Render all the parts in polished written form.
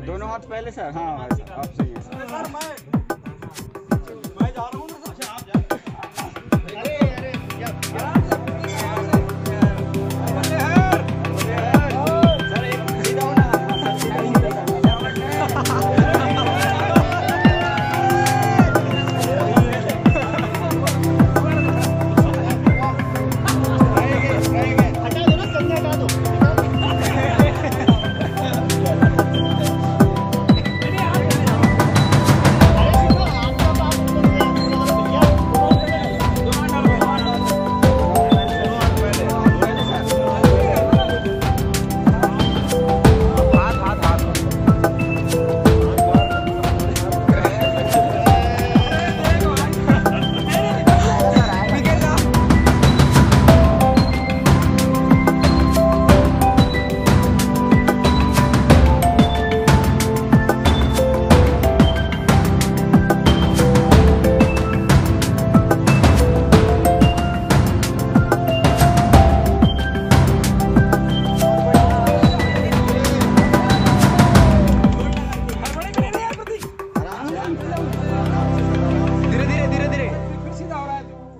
दोनों हाथ पहले सर। हाँ आप सही है सर। मैं जा रहा हूँ ना सर। आप जा। अरे सर एक खरीदा हूँ ना।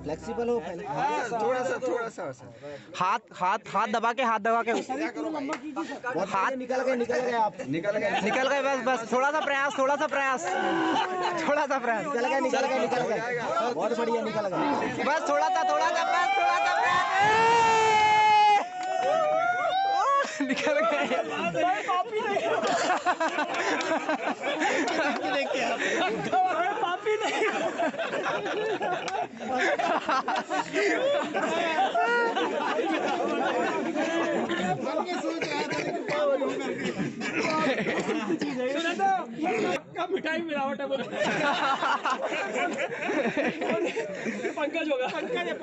फ्लेक्सिबल हो पहले। थोड़ा सा हाथ दबा के हाथ निकल गए आप निकल गए बस थोड़ा सा प्रयास निकल गए बहुत बढ़िया निकल गए बस थोड़ा सा प्रयास निकल गए। पापी नहीं मिठाई मिलावट है पंकज होगा पंकज है